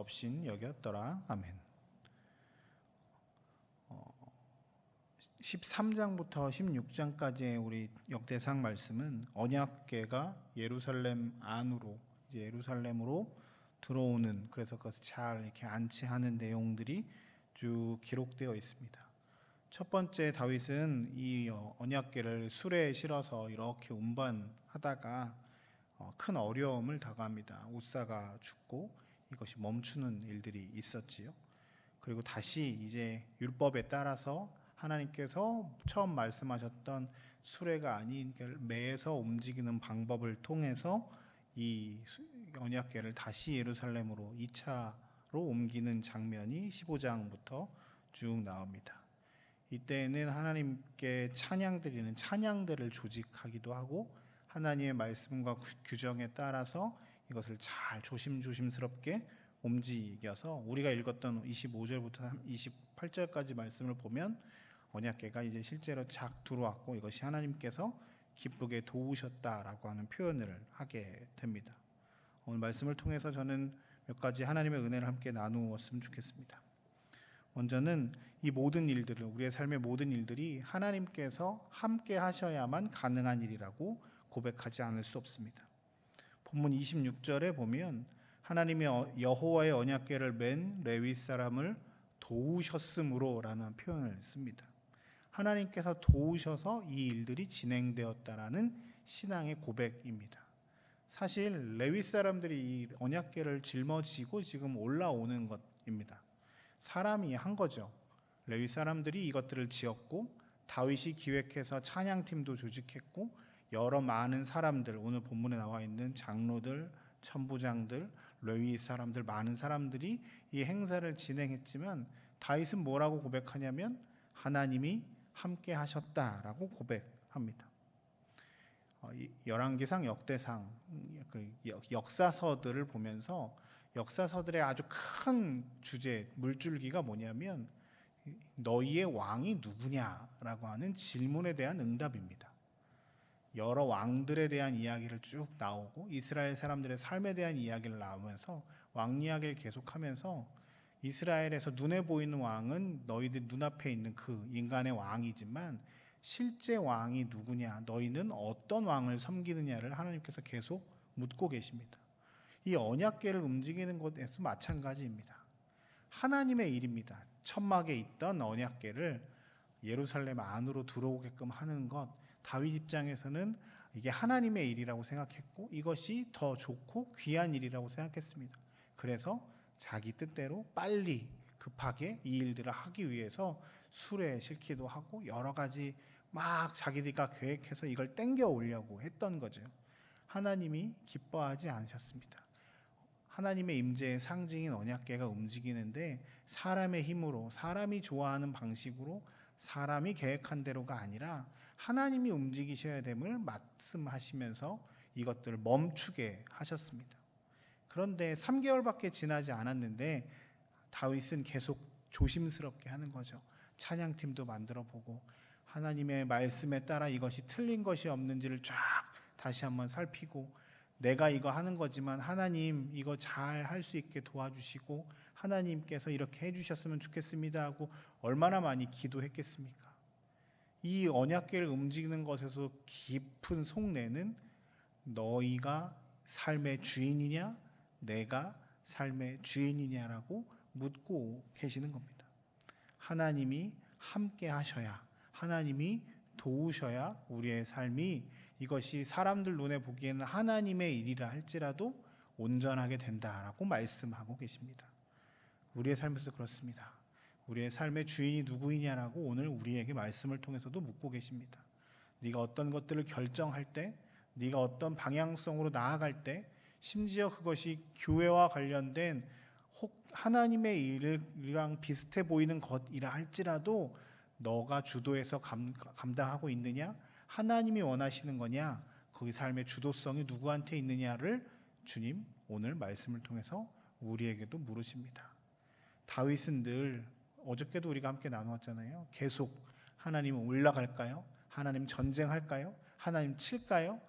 없인 여겼더라. 아멘. 13장부터 16장까지의 우리 역대상 말씀은 언약궤가 예루살렘 안으로, 이제 예루살렘으로 들어오는, 그래서 그것을 잘 이렇게 안치하는 내용들이 쭉 기록되어 있습니다. 첫 번째, 다윗은 이 언약궤를 수레에 실어서 이렇게 운반하다가 큰 어려움을 당합니다. 우사가 죽고 이것이 멈추는 일들이 있었지요. 그리고 다시 이제 율법에 따라서 하나님께서 처음 말씀하셨던 수레가 아닌 매에서 움직이는 방법을 통해서 이 언약궤를 다시 예루살렘으로 2차로 옮기는 장면이 15장부터 쭉 나옵니다. 이때는 하나님께 찬양드리는 찬양들을 조직하기도 하고 하나님의 말씀과 규정에 따라서 이것을 잘 조심스럽게 움직여서 우리가 읽었던 25절부터 28절까지 말씀을 보면 언약궤가 이제 실제로 착 들어왔고 이것이 하나님께서 기쁘게 도우셨다라고 하는 표현을 하게 됩니다. 오늘 말씀을 통해서 저는 몇 가지 하나님의 은혜를 함께 나누었으면 좋겠습니다. 먼저는 이 모든 일들을, 우리의 삶의 모든 일들이 하나님께서 함께 하셔야만 가능한 일이라고 고백하지 않을 수 없습니다. 본문 26절에 보면 하나님이 여호와의 언약궤를 맨 레위 사람을 도우셨으므로라는 표현을 씁니다. 하나님께서 도우셔서 이 일들이 진행되었다라는 신앙의 고백입니다. 사실 레위 사람들이 이 언약궤를 짊어지고 지금 올라오는 것입니다. 사람이 한 거죠. 레위 사람들이 이것들을 지었고 다윗이 기획해서 찬양팀도 조직했고 여러 많은 사람들, 오늘 본문에 나와 있는 장로들, 천부장들, 레위 사람들, 많은 사람들이 이 행사를 진행했지만 다윗은 뭐라고 고백하냐면 하나님이 함께 하셨다라고 고백합니다. 열왕기상, 역대상, 역사서들을 보면서 역사서들의 아주 큰 주제, 물줄기가 뭐냐면 너희의 왕이 누구냐라고 하는 질문에 대한 응답입니다. 여러 왕들에 대한 이야기를 쭉 나오고 이스라엘 사람들의 삶에 대한 이야기를 나오면서 왕 이야기를 계속하면서 이스라엘에서 눈에 보이는 왕은 너희들 눈앞에 있는 그 인간의 왕이지만 실제 왕이 누구냐, 너희는 어떤 왕을 섬기느냐를 하나님께서 계속 묻고 계십니다. 이 언약궤를 움직이는 것에서 마찬가지입니다. 하나님의 일입니다. 천막에 있던 언약궤를 예루살렘 안으로 들어오게끔 하는 것, 다윗 입장에서는 이게 하나님의 일이라고 생각했고 이것이 더 좋고 귀한 일이라고 생각했습니다. 그래서 자기 뜻대로 빨리 급하게 이 일들을 하기 위해서 수레에 싣기도 하고 여러 가지 막 자기들과 계획해서 이걸 땡겨 오려고 했던 거죠. 하나님이 기뻐하지 않으셨습니다. 하나님의 임재의 상징인 언약궤가 움직이는데 사람의 힘으로, 사람이 좋아하는 방식으로, 사람이 계획한 대로가 아니라 하나님이 움직이셔야 됨을 말씀하시면서 이것들을 멈추게 하셨습니다. 그런데 3개월밖에 지나지 않았는데 다윗은 계속 조심스럽게 하는 거죠. 찬양팀도 만들어 보고 하나님의 말씀에 따라 이것이 틀린 것이 없는지를 쫙 다시 한번 살피고 내가 이거 하는 거지만 하나님 이거 잘 할 수 있게 도와주시고 하나님께서 이렇게 해주셨으면 좋겠습니다 하고 얼마나 많이 기도했겠습니까? 이 언약궤를 움직이는 것에서 깊은 속내는 너희가 삶의 주인이냐 내가 삶의 주인이냐라고 묻고 계시는 겁니다. 하나님이 함께 하셔야, 하나님이 도우셔야 우리의 삶이 이것이 사람들 눈에 보기에는 하나님의 일이라 할지라도 온전하게 된다라고 말씀하고 계십니다. 우리의 삶에서도 그렇습니다. 우리의 삶의 주인이 누구이냐라고 오늘 우리에게 말씀을 통해서도 묻고 계십니다. 네가 어떤 것들을 결정할 때, 네가 어떤 방향성으로 나아갈 때, 심지어 그것이 교회와 관련된 혹 하나님의 일이랑 비슷해 보이는 것이라 할지라도 너가 주도해서 감당하고 있느냐, 하나님이 원하시는 거냐, 거기 삶의 주도성이 누구한테 있느냐를 주님 오늘 말씀을 통해서 우리에게도 물으십니다. 다윗은 늘 어저께도 우리가 함께 나누었잖아요. 계속 하나님 올라갈까요? 하나님 전쟁할까요? 하나님 칠까요?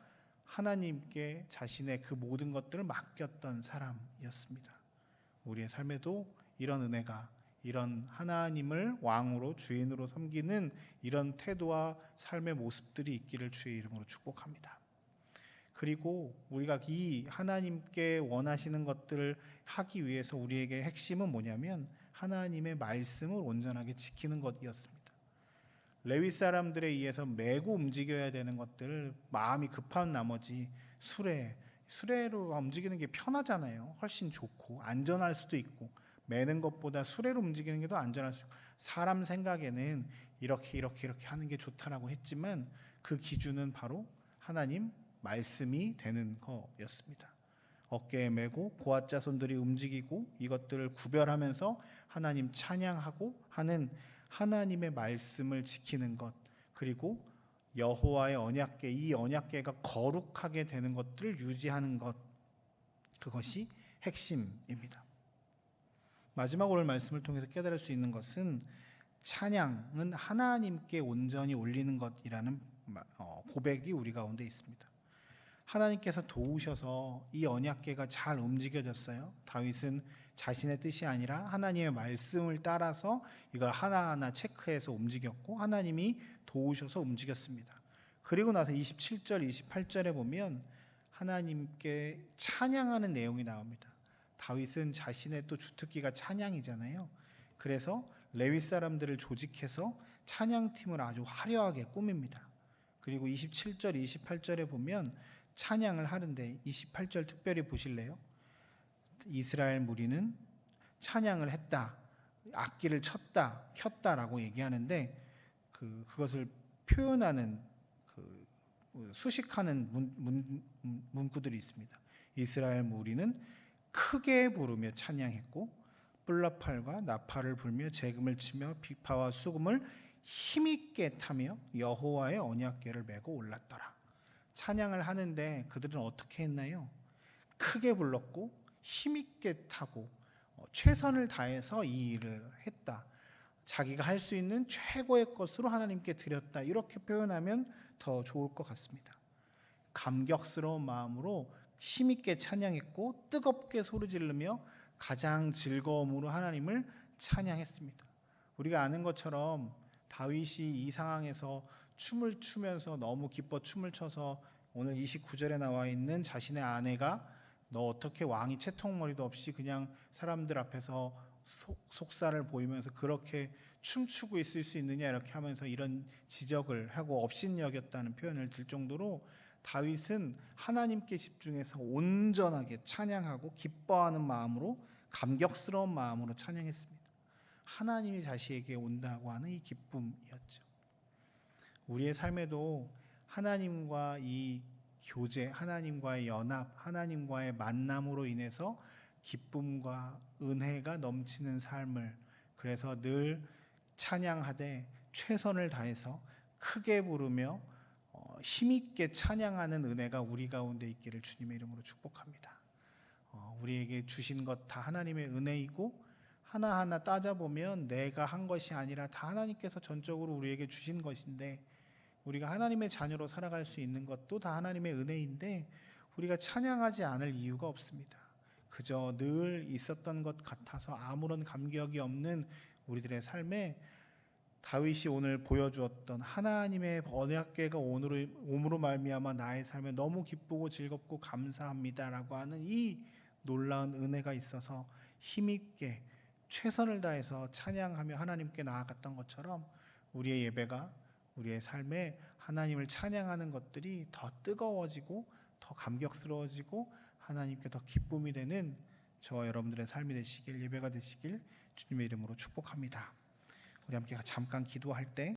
하나님께 자신의 그 모든 것들을 맡겼던 사람이었습니다. 우리의 삶에도 이런 은혜가, 이런 하나님을 왕으로 주인으로 섬기는 이런 태도와 삶의 모습들이 있기를 주의 이름으로 축복합니다. 그리고 우리가 이 하나님께 원하시는 것들을 하기 위해서 우리에게 핵심은 뭐냐면 하나님의 말씀을 온전하게 지키는 것이었습니다. 레위 사람들에 의해서 매고 움직여야 되는 것들을 마음이 급한 나머지 수레로 움직이는 게 편하잖아요. 훨씬 좋고 안전할 수도 있고, 매는 것보다 수레로 움직이는 게 더 안전할 수 있고, 사람 생각에는 이렇게 하는 게 좋다라고 했지만 그 기준은 바로 하나님 말씀이 되는 거였습니다. 어깨에 메고 고아 자손들이 움직이고 이것들을 구별하면서 하나님 찬양하고 하는 하나님의 말씀을 지키는 것, 그리고 여호와의 언약궤, 이 언약궤가 거룩하게 되는 것들을 유지하는 것, 그것이 핵심입니다. 마지막 오늘 말씀을 통해서 깨달을 수 있는 것은 찬양은 하나님께 온전히 올리는 것이라는 고백이 우리 가운데 있습니다. 하나님께서 도우셔서 이 언약궤가 잘 움직여졌어요. 다윗은 자신의 뜻이 아니라 하나님의 말씀을 따라서 이걸 하나하나 체크해서 움직였고 하나님이 도우셔서 움직였습니다. 그리고 나서 27절, 28절에 보면 하나님께 찬양하는 내용이 나옵니다. 다윗은 자신의 또 주특기가 찬양이잖아요. 그래서 레위 사람들을 조직해서 찬양팀을 아주 화려하게 꾸밉니다. 그리고 27절, 28절에 보면 찬양을 하는데 28절 특별히 보실래요? 이스라엘 무리는 찬양을 했다, 악기를 켰다라고 얘기하는데 그것을 표현하는 수식하는 문구들이 있습니다. 이스라엘 무리는 크게 부르며 찬양했고 뿔라팔과 나팔을 불며 재금을 치며 비파와 수금을 힘있게 타며 여호와의 언약궤를 메고 올랐더라. 찬양을 하는데 그들은 어떻게 했나요? 크게 불렀고 힘있게 타고 최선을 다해서 이 일을 했다. 자기가 할 수 있는 최고의 것으로 하나님께 드렸다. 이렇게 표현하면 더 좋을 것 같습니다. 감격스러운 마음으로 힘있게 찬양했고 뜨겁게 소리지르며 가장 즐거움으로 하나님을 찬양했습니다. 우리가 아는 것처럼 다윗이 이 상황에서 춤을 추면서 너무 기뻐 춤을 춰서 오늘 29절에 나와 있는 자신의 아내가 너 어떻게 왕이 채통머리도 없이 그냥 사람들 앞에서 속살을 보이면서 그렇게 춤추고 있을 수 있느냐 이렇게 하면서 이런 지적을 하고 업신여겼다는 표현을 들 정도로 다윗은 하나님께 집중해서 온전하게 찬양하고 기뻐하는 마음으로 감격스러운 마음으로 찬양했습니다. 하나님이 자신에게 온다고 하는 이 기쁨이었죠. 우리의 삶에도 하나님과 이 교제, 하나님과의 연합, 하나님과의 만남으로 인해서 기쁨과 은혜가 넘치는 삶을, 그래서 늘 찬양하되 최선을 다해서 크게 부르며 힘있게 찬양하는 은혜가 우리 가운데 있기를 주님의 이름으로 축복합니다. 우리에게 주신 것 다 하나님의 은혜이고 하나하나 따져보면 내가 한 것이 아니라 다 하나님께서 전적으로 우리에게 주신 것인데 우리가 하나님의 자녀로 살아갈 수 있는 것도 다 하나님의 은혜인데 우리가 찬양하지 않을 이유가 없습니다. 그저 늘 있었던 것 같아서 아무런 감격이 없는 우리들의 삶에 다윗이 오늘 보여주었던 하나님의 언약궤가 오므로 말미암아 나의 삶에 너무 기쁘고 즐겁고 감사합니다라고 하는 이 놀라운 은혜가 있어서 힘있게 최선을 다해서 찬양하며 하나님께 나아갔던 것처럼 우리의 예배가 우리의 삶에 하나님을 찬양하는 것들이 더 뜨거워지고 더 감격스러워지고 하나님께 더 기쁨이 되는 저와 여러분들의 삶이 되시길, 예배가 되시길 주님의 이름으로 축복합니다. 우리 함께 잠깐 기도할 때